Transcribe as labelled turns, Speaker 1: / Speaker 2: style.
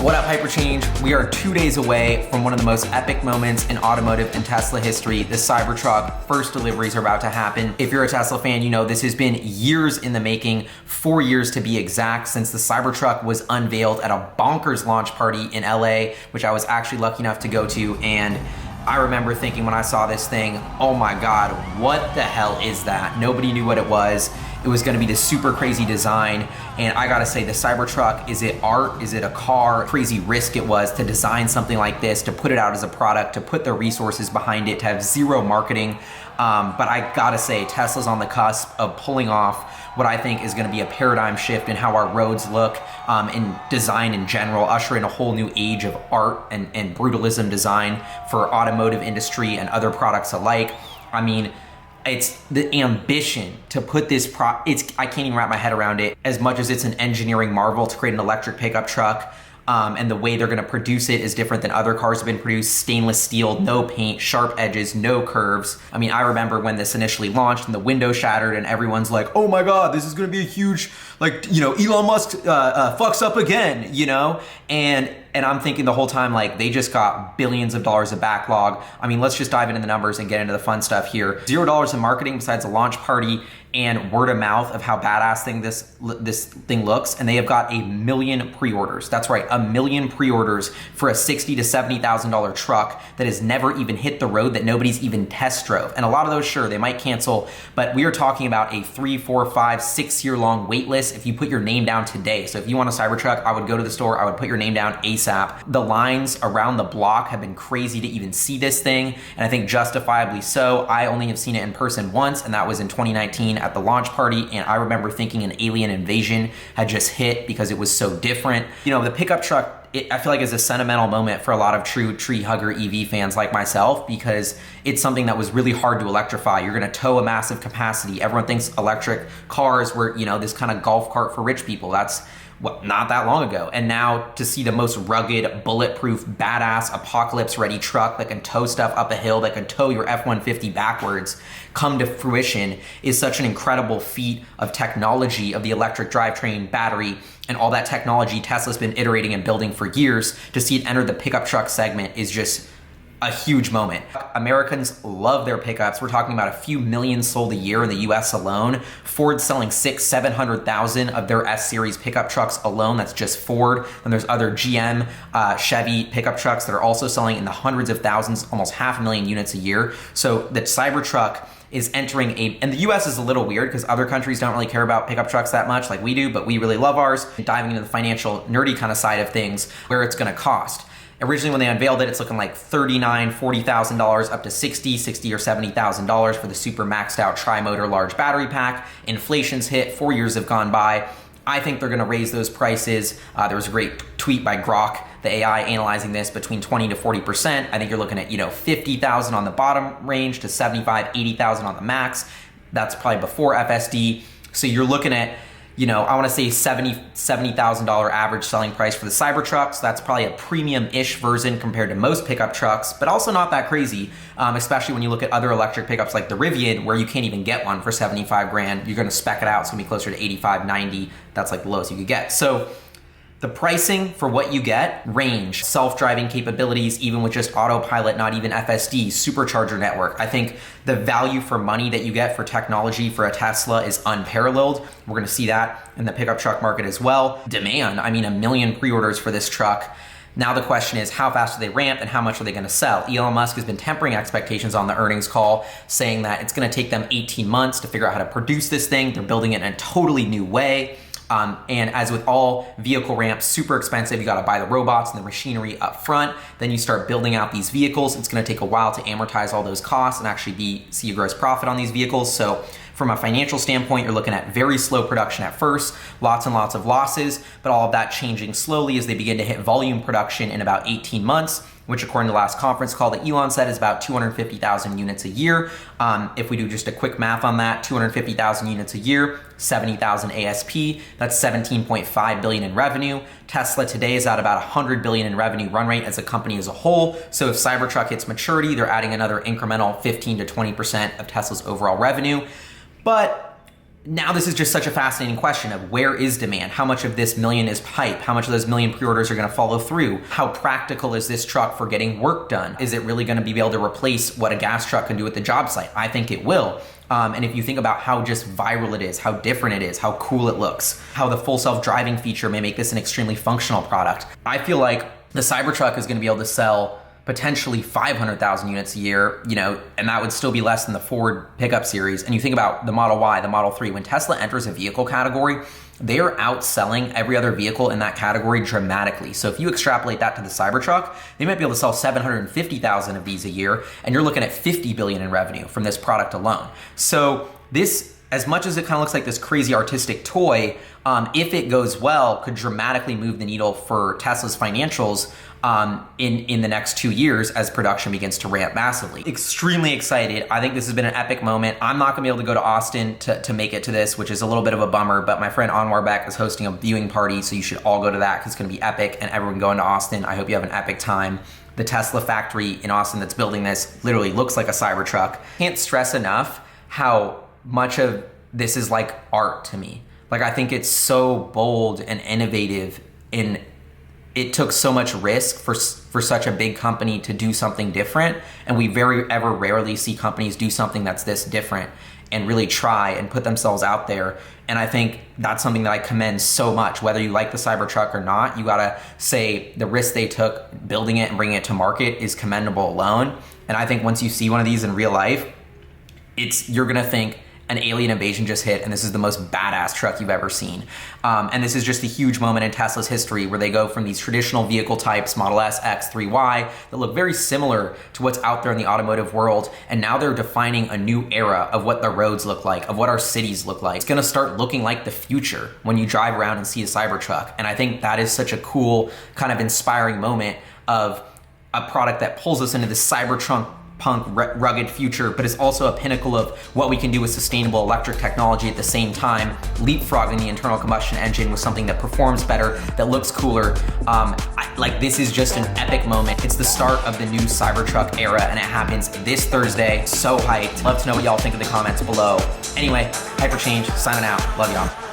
Speaker 1: What up, HyperChange? We are 2 days away from one of the most epic moments in automotive and Tesla history. The Cybertruck first deliveries are about to happen. If you're a Tesla fan, you know this has been years in the making, 4 years to be exact, since the Cybertruck was unveiled at a bonkers launch party in LA, which I was actually lucky enough to go to. And I remember thinking when I saw this thing, oh my God, what the hell is that? Nobody knew what it was. It was gonna be this super crazy design. And I gotta say, the Cybertruck, is it art? Is it a car? Crazy risk it was to design something like this, to put it out as a product, to put the resources behind it, to have zero marketing. But I gotta say, Tesla's on the cusp of pulling off what I think is gonna be a paradigm shift in how our roads look, in design in general, usher in a whole new age of art and brutalism design for automotive industry and other products alike. I mean, it's the ambition to put this I can't even wrap my head around it, as much as it's an engineering marvel to create an electric pickup truck. And the way they're gonna produce it is different than other cars have been produced. Stainless steel, no paint, sharp edges, no curves. I mean, I remember when this initially launched and the window shattered and everyone's like, oh my God, this is gonna be a huge, like, you know, Elon Musk fucks up again, you know? And I'm thinking the whole time, like, they just got billions of dollars of backlog. I mean, let's just dive into the numbers and get into the fun stuff here. $0 in marketing besides a launch party and word of mouth of how badass this thing looks. And they have got 1 million pre-orders. That's right, 1 million pre-orders for a $60,000 to $70,000 truck that has never even hit the road, that nobody's even test drove. And a lot of those, sure, they might cancel, but we are talking about a 3, 4, 5, 6 year long wait list if you put your name down today. So if you want a Cybertruck, I would go to the store, I would put your name down ASAP. The lines around the block have been crazy to even see this thing, and I think justifiably so. I only have seen it in person once, and that was in 2019 at the launch party, and I remember thinking an alien invasion had just hit because it was so different. You know, the pickup truck, I feel like is a sentimental moment for a lot of true tree hugger EV fans like myself, because it's something that was really hard to electrify. You're gonna tow a massive capacity. Everyone thinks electric cars were, you know, this kind of golf cart for rich people. That's not that long ago. And now to see the most rugged, bulletproof, badass, apocalypse-ready truck that can tow stuff up a hill, that can tow your F-150 backwards, come to fruition is such an incredible feat of technology, of the electric drivetrain, battery, and all that technology Tesla's been iterating and building for years. To see it enter the pickup truck segment is just a huge moment. Americans love their pickups. We're talking about a few million sold a year in the US alone. Ford's selling 700,000 of their S-Series pickup trucks alone. That's just Ford. And there's other GM, Chevy pickup trucks that are also selling in the hundreds of thousands, almost 500,000 units a year. So the Cybertruck is entering and the US is a little weird because other countries don't really care about pickup trucks that much like we do, but we really love ours. Diving into the financial, nerdy kind of side of things, where it's gonna cost. Originally, when they unveiled it, it's looking like $39,000, $40,000 up to $60,000 or $70,000 for the super maxed out tri-motor large battery pack. Inflation's hit, 4 years have gone by. I think they're gonna raise those prices. There was a great tweet by Grok, the AI, analyzing this between 20 to 40%. I think you're looking at, you know, 50,000 on the bottom range to 75, 80,000 on the max. That's probably before FSD. So you're looking at, you know, I want to say $70,000 average selling price for the Cybertruck. So that's probably a premium-ish version compared to most pickup trucks, but also not that crazy, especially when you look at other electric pickups like the Rivian, where you can't even get one for 75 grand. You're going to spec it out. It's going to be closer to 85, 90. That's like the lowest you could get. So the pricing for what you get, range, self-driving capabilities, even with just autopilot, not even FSD, supercharger network. I think the value for money that you get for technology for a Tesla is unparalleled. We're gonna see that in the pickup truck market as well. Demand, I mean, 1 million pre-orders for this truck. Now the question is, how fast do they ramp and how much are they gonna sell? Elon Musk has been tempering expectations on the earnings call, saying that it's gonna take them 18 months to figure out how to produce this thing. They're building it in a totally new way. And as with all vehicle ramps, super expensive. You gotta buy the robots and the machinery up front. Then you start building out these vehicles. It's gonna take a while to amortize all those costs and actually see a gross profit on these vehicles. So from a financial standpoint, you're looking at very slow production at first, lots and lots of losses, but all of that changing slowly as they begin to hit volume production in about 18 months. which according to the last conference call that Elon said is about 250,000 units a year. If we do just a quick math on that, 250,000 units a year, 70,000 ASP, that's 17.5 billion in revenue. Tesla today is at about 100 billion in revenue run rate as a company as a whole. So if Cybertruck hits maturity, they're adding another incremental 15 to 20% of Tesla's overall revenue. But now this is just such a fascinating question of where is demand? How much of this million is hype? How much of those million pre-orders are gonna follow through? How practical is this truck for getting work done? Is it really gonna be able to replace what a gas truck can do at the job site? I think it will. And if you think about how just viral it is, how different it is, how cool it looks, how the full self-driving feature may make this an extremely functional product, I feel like the Cybertruck is gonna be able to sell potentially 500,000 units a year, and that would still be less than the Ford pickup series. And you think about the Model Y, the Model 3, when Tesla enters a vehicle category, they are outselling every other vehicle in that category dramatically. So if you extrapolate that to the Cybertruck, they might be able to sell 750,000 of these a year, and you're looking at 50 billion in revenue from this product alone. So this, as much as it kind of looks like this crazy artistic toy, if it goes well, could dramatically move the needle for Tesla's financials in the next 2 years as production begins to ramp massively. Extremely excited. I think this has been an epic moment. I'm not gonna be able to go to Austin to make it to this, which is a little bit of a bummer, but my friend Anwar Beck is hosting a viewing party, so you should all go to that because it's gonna be epic, and everyone going to Austin, I hope you have an epic time. The Tesla factory in Austin that's building this literally looks like a Cybertruck. Can't stress enough how much of this is like art to me. Like, I think it's so bold and innovative, and it took so much risk for such a big company to do something different, and we ever rarely see companies do something that's this different and really try and put themselves out there. And I think that's something that I commend so much. Whether you like the Cybertruck or not, you gotta say the risk they took building it and bringing it to market is commendable alone. And I think once you see one of these in real life, you're gonna think, an alien invasion just hit, and this is the most badass truck you've ever seen. And this is just a huge moment in Tesla's history where they go from these traditional vehicle types, Model S, X, 3Y, that look very similar to what's out there in the automotive world, and now they're defining a new era of what the roads look like, of what our cities look like. It's gonna start looking like the future when you drive around and see a Cybertruck. And I think that is such a cool, kind of inspiring moment of a product that pulls us into this Cybertruck rugged future, but it's also a pinnacle of what we can do with sustainable electric technology at the same time, leapfrogging the internal combustion engine with something that performs better, that looks cooler. This is just an epic moment. It's the start of the new Cybertruck era, and it happens this Thursday. So hyped. Love to know what y'all think in the comments below. Anyway, HyperChange, signing out. Love y'all.